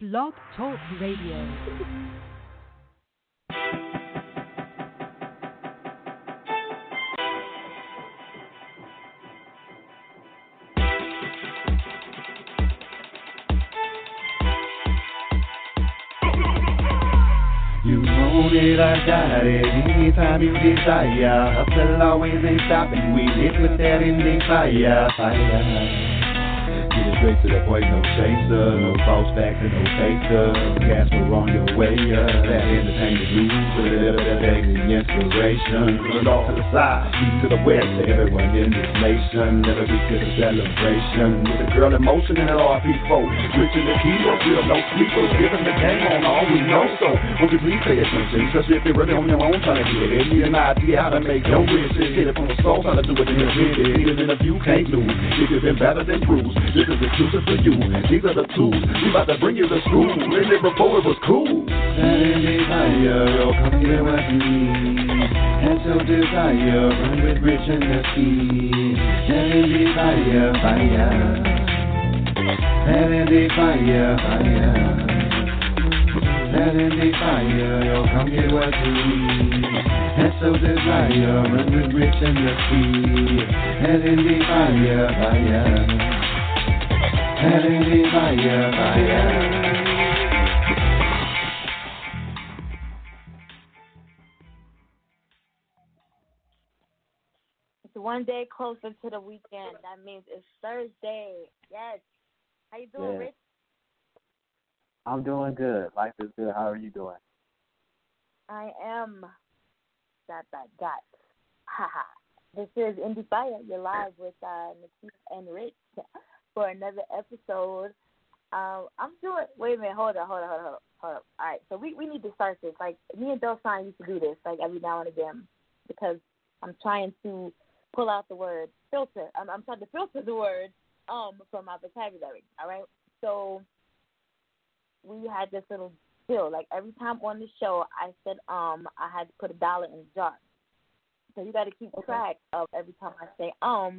Blog Talk Radio. You want it, I got it, anytime you desire. Hustle always ain't stopping, we lit with that Endie Fiya, fire. Get it straight to the point, no chaser, no false facts and no taster. Gas, we're on your way, that entertainment news with a little bit of daily inspiration. Put it off to the side, east to the west, to everyone in this nation. Let it be to the celebration. With a girl in motion and an RP4, switching the keyboard, feel no sleepers, giving the game on all we know. So, won't you please pay attention, especially if you're really on your own trying to get it. Need an idea how to make your riches, get it from the soul, how to do it in the video. Need an interview, can't lose. If you've been better than bruised, this is exclusive for you. These are the tools. We about to bring you to school. Learned it before it was cool. That Endie Fiya, yo, come get what you need. And so desire, run with rich and the sea. That Endie Fiya, fire. That Endie Fiya, fire. That Endie Fiya, yo, come get what you need. And so desire, run with rich and the sea. That Endie Fiya, fire. Endie Fiya, fire. It's one day closer to the weekend. That means it's Thursday. Yes. How you doing, Rich? I'm doing good. Life is good. How are you doing? I am. ... Haha. This is Endie Fiya. You're live with Nikita and Rich for another episode. I'm doing. Wait a minute. Hold up. All right. So we need to start this. Like me and Delson used to do this like every now and again because I'm trying to pull out the word filter. I'm trying to filter the word from my vocabulary. All right. So we had this little deal. Like every time on the show, I said I had to put $1 in the jar. So you got to keep track of every time I say so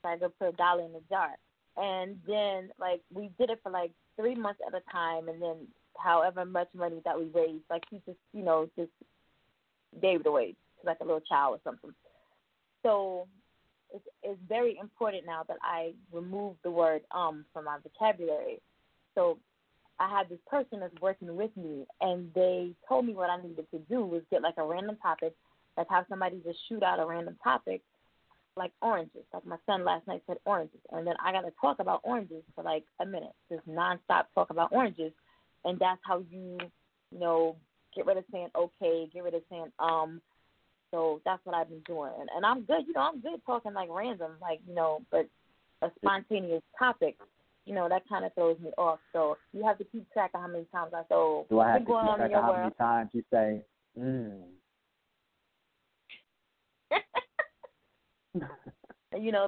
I go put $1 in the jar. And then, like, we did it for, like, 3 months at a time, and then however much money that we raised, like, he just, just gave it away to, like, a little child or something. So it's very important now that I remove the word from my vocabulary. So I had this person that's working with me, and they told me what I needed to do was get, like, a random topic, like have somebody just shoot out a random topic, like oranges. Like my son last night said oranges. And then I got to talk about oranges for like a minute. Just nonstop talk about oranges. And that's how you get rid of saying okay, get rid of saying So that's what I've been doing. And I'm good. I'm good talking like random, like, but a spontaneous topic, that kind of throws me off. So you have to keep track of how many times I throw. Do I have to keep track of how many times you say,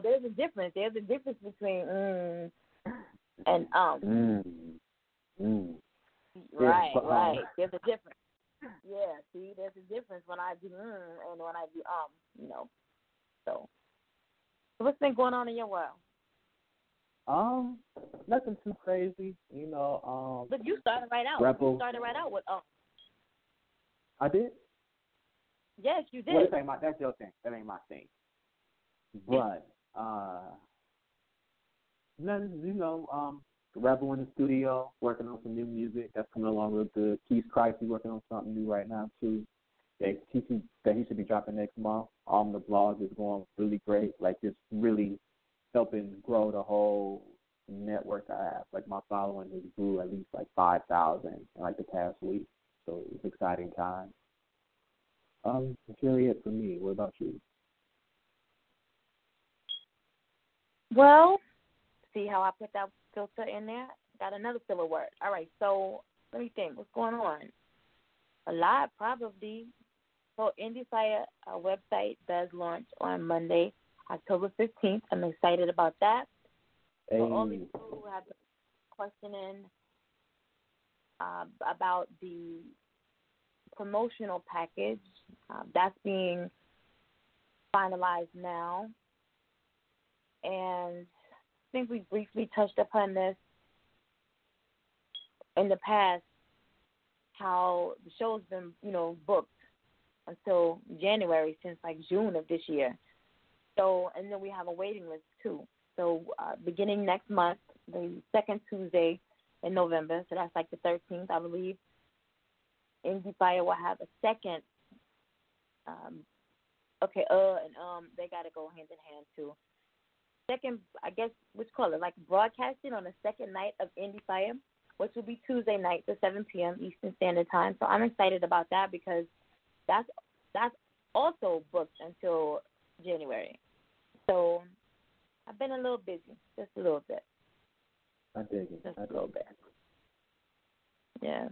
There's a difference. There's a difference between and Right. There's a difference. Yeah, see, there's a difference when I do and when I do So what's been going on in your world? Nothing too crazy, But you started right out. Rebel. You started right out with I did? Yes, you did. Well, that's your thing. That ain't my thing. But Rebel in the studio, working on some new music that's coming along real good. Keith Christ is working on something new right now too. That he should be dropping next month. The blog is going really great. Like it's really helping grow the whole network I have. Like my following has grew at least like 5,000 in like the past week. So it's exciting time. That's really it for me. What about you? Well, see how I put that filter in there? Got another filler word. All right, so let me think. What's going on? A lot, probably. So Endie Fiya website does launch on Monday, October 15th. I'm excited about that. Hey. For all the people who have been questioning about the promotional package, that's being finalized now. And I think we briefly touched upon this in the past how the show's been, booked until January since like June of this year. So, and then we have a waiting list too. So beginning next month, the second Tuesday in November, so that's like the 13th, I believe, Endie Fiya will have a second, they got to go hand in hand too. Second, I guess, what you call it, like broadcasting on the second night of Endie Fiya, which will be Tuesday night at 7 p.m. Eastern Standard Time. So I'm excited about that because that's also booked until January. So I've been a little busy, just a little bit. I dig it. Just a little bit. Yeah.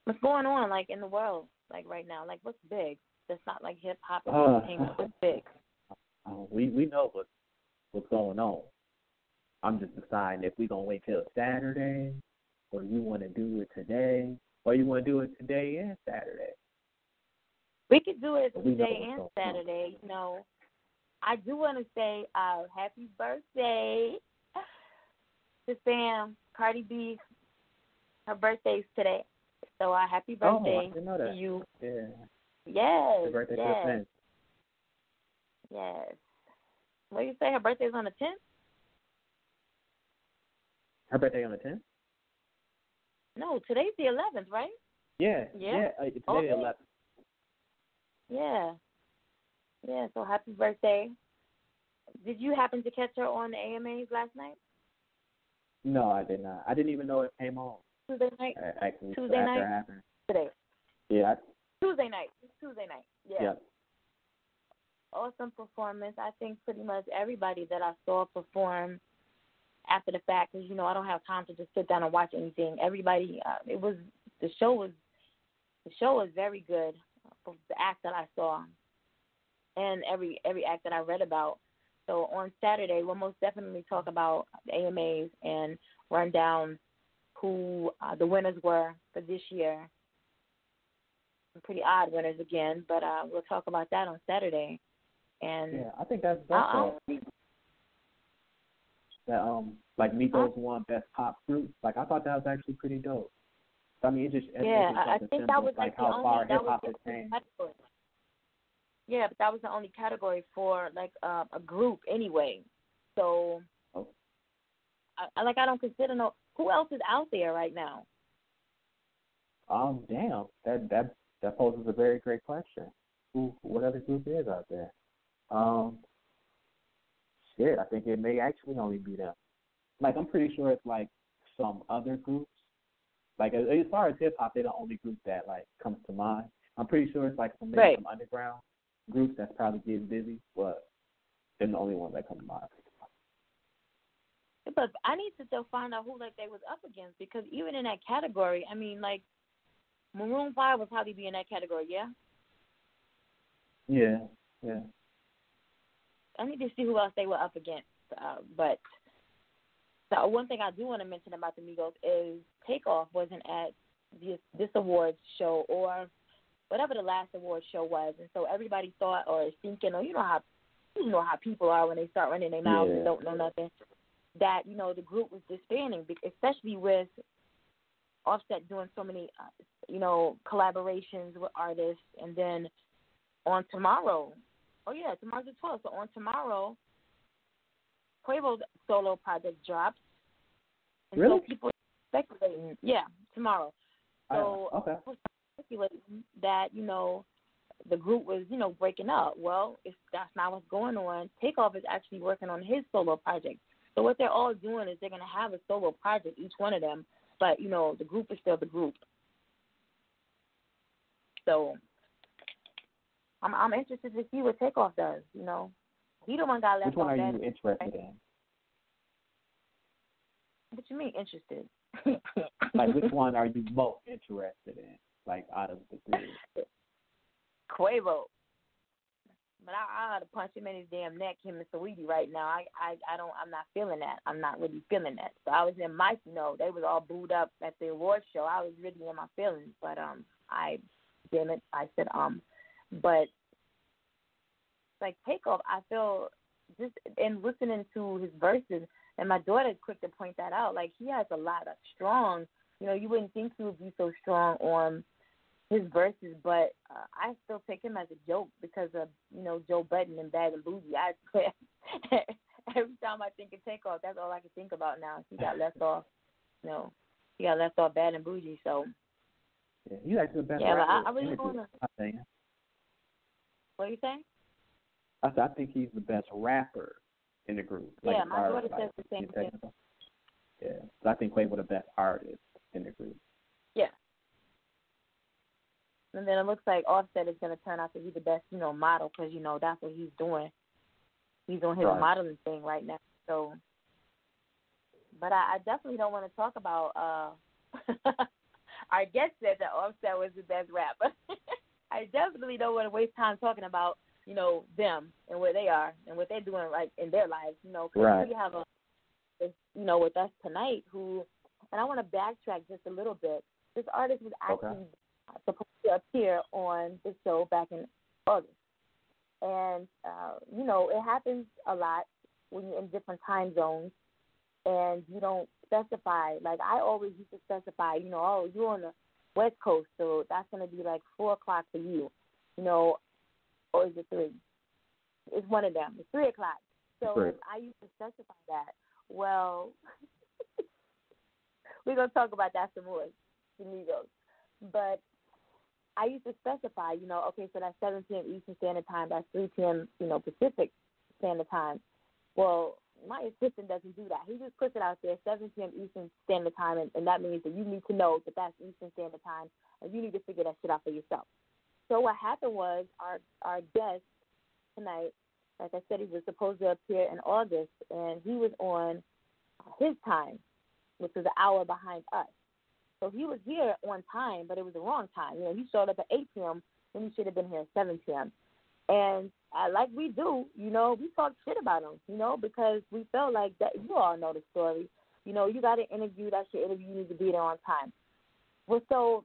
What's going on, like, in the world, like, right now? Like, what's big? That's not, like, hip-hop and entertainment. What's big? We know what's going on. I'm just deciding if we're going to wait till Saturday or you want to do it today or you want to do it today and Saturday. We could do it today and Saturday. I do want to say happy birthday to Sam, Cardi B. Her birthday's today. So happy birthday to you. Yeah. Yes. Happy birthday to Sam. Yes. What do you say? Her birthday's on the 10th? Her birthday on the 10th? No, today's the 11th, right? Yeah. Today the 11th. Yeah. Yeah, so happy birthday. Did you happen to catch her on the AMAs last night? No, I did not. I didn't even know it came on. Tuesday night? Actually, Tuesday night? It happened. Today. Yeah. Tuesday night. Yeah. Yep. Awesome performance. I think pretty much everybody that I saw perform after the fact, because, I don't have time to just sit down and watch anything. Everybody, the show was very good. The act that I saw and every act that I read about. So on Saturday, we'll most definitely talk about the AMAs and run down who the winners were for this year. Some pretty odd winners again, but we'll talk about that on Saturday. And yeah, I think that's that like Migos won Best Pop Group. Like, I thought that was actually pretty dope. I mean, I think that was like the how only, far that hip was hop the has changed. category. Yeah, but that was the only category for like a group anyway. So, I don't consider who else is out there right now. Damn, that poses a very great question. What other group is out there? I think it may actually only be them. Like, I'm pretty sure it's like some other groups. Like, as far as hip hop, they're the only group that like comes to mind. I'm pretty sure it's like some underground groups that's probably getting busy, but they're the only ones that come to mind. But I need to still find out who like they was up against, because even in that category, I mean, like Maroon 5 would probably be in that category, yeah? Yeah. I need to see who else they were up against. But the one thing I do want to mention about the Migos is Takeoff wasn't at this awards show or whatever the last awards show was, and so everybody thought or is thinking, you know how people are when they start running their mouths and don't know nothing, that the group was disbanding, especially with Offset doing so many collaborations with artists, and then on tomorrow. Tomorrow's the 12th. So on tomorrow, Quavo's solo project drops. And really? So people are speculating. Yeah, tomorrow. So people are speculating that, the group was, breaking up. Well, if that's not what's going on, Takeoff is actually working on his solo project. So what they're all doing is they're going to have a solo project, each one of them. But, the group is still the group. So I'm interested to see what Takeoff does, He the one got left. Which one are you interested in? What you mean interested? Like, which one are you most interested in? Like, out of the three? Quavo. But I ought to punch him in his damn neck, him and Saweetie right now. I'm not feeling that. I'm not really feeling that. So I was in my, they was all booed up at the awards show. I was really in my feelings, but I said but like Takeoff, I feel just in listening to his verses, and my daughter's quick to point that out. Like, he has a lot of strong you wouldn't think he would be so strong on his verses, but I still take him as a joke because of, Joe Budden and Bad and Bougie. I swear, every time I think of Takeoff, that's all I can think about now. He got left off, he got left off Bad and Bougie, so. Yeah, he's actually the best rapper. rapper. I really want to. What are you saying? I think he's the best rapper in the group. Yeah, my daughter says the same thing. Yeah, so I think Quavo the best artist in the group. Yeah. And then it looks like Offset is going to turn out to be the best, model because, that's what he's doing. He's on his modeling thing right now. So, but I definitely don't want to talk about, our guest said that Offset was the best rapper. I definitely don't want to waste time talking about, them and where they are and what they're doing like in their lives, because we have with us tonight who, and I want to backtrack just a little bit. This artist was actually supposed to appear on the show back in August. And, it happens a lot when you're in different time zones and you don't specify. Like, I always used to specify, oh, you're on the West Coast, so that's going to be like 4 o'clock for you, or is it 3? It's one of them. It's 3 o'clock. So I used to specify that. Well, we're going to talk about that some more, amigos. But I used to specify, okay, so that's 7 p.m. Eastern Standard Time, that's 3 p.m., Pacific Standard Time. Well, my assistant doesn't do that. He just puts it out there, 7 p.m. Eastern Standard Time, and that means that you need to know that that's Eastern Standard Time, and you need to figure that shit out for yourself. So what happened was our guest tonight, like I said, he was supposed to appear in August, and he was on his time, which was an hour behind us. So he was here on time, but it was the wrong time. He showed up at 8 p.m. when he should have been here at 7 p.m. And like we do, we talk shit about him, because we felt like that. You all know the story. You got an interview. That's your interview. You need to be there on time. Well, so,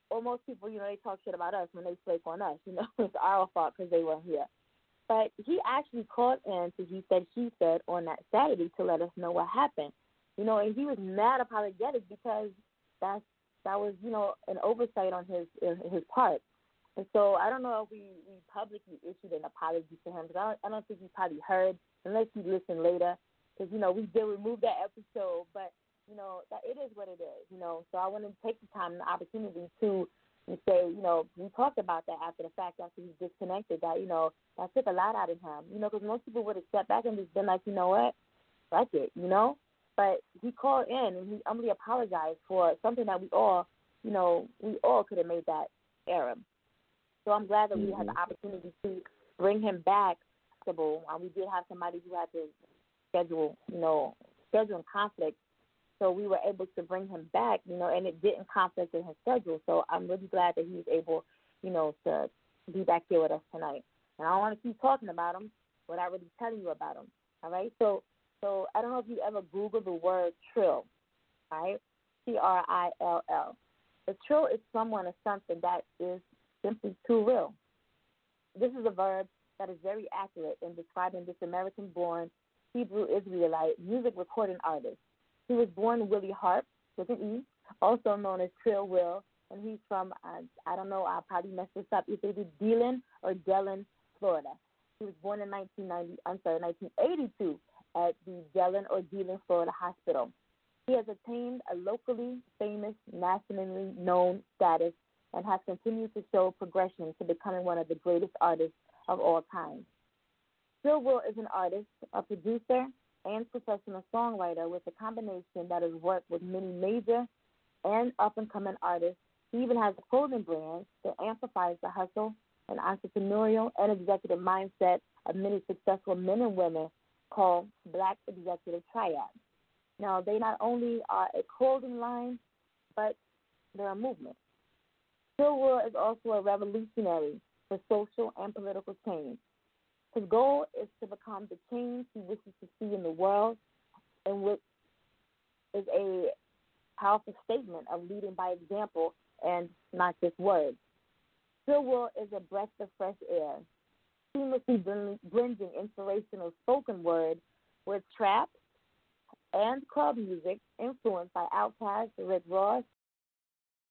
or most people, they talk shit about us when they flake on us. It's our fault because they weren't here. But he actually called in to He Said, She Said on that Saturday to let us know what happened. And he was mad apologetic because that was, an oversight on his part. And so I don't know if we publicly issued an apology to him because I don't think he probably heard unless he listened later because, we did remove that episode. But, that it is what it is, So I want to take the time and the opportunity to say, we talked about that after the fact, after he disconnected, that, that took a lot out of him, because most people would have stepped back and just been like, you know what, fuck it, But he called in and he humbly apologized for something that we all could have made that error. So I'm glad that we had the opportunity to bring him back. We did have somebody who had to schedule conflict. So we were able to bring him back, and it didn't conflict in his schedule. So I'm really glad that he was able, to be back here with us tonight. And I don't want to keep talking about him without really telling you about him. All right? So I don't know if you ever Google the word trill, right? Trill. The trill is someone or something that is simply too real. This is a verb that is very accurate in describing this American-born Hebrew Israelite music recording artist. He was born Willie Harpe with an E, also known as Trill Will, and he's from, I don't know, I'll probably mess this up, either Deland or Deland, Florida. He was born in 1982 at the Deland Florida Hospital. He has attained a locally famous, nationally known status and has continued to show progression to becoming one of the greatest artists of all time. Trill Will is an artist, a producer, and professional songwriter with a combination that has worked with many major and up-and-coming artists. He even has a clothing brand that amplifies the hustle and entrepreneurial and executive mindset of many successful men and women called BLACK EXECUTIVE TRIAD. Now, they not only are a clothing line, but they're a movement. Trill Will is also a revolutionary for social and political change. His goal is to become the change he wishes to see in the world, and which is a powerful statement of leading by example and not just words. Trill Will is a breath of fresh air, seamlessly blending inspirational spoken word with trap, and club music influenced by OUTKAST, Rick Ross,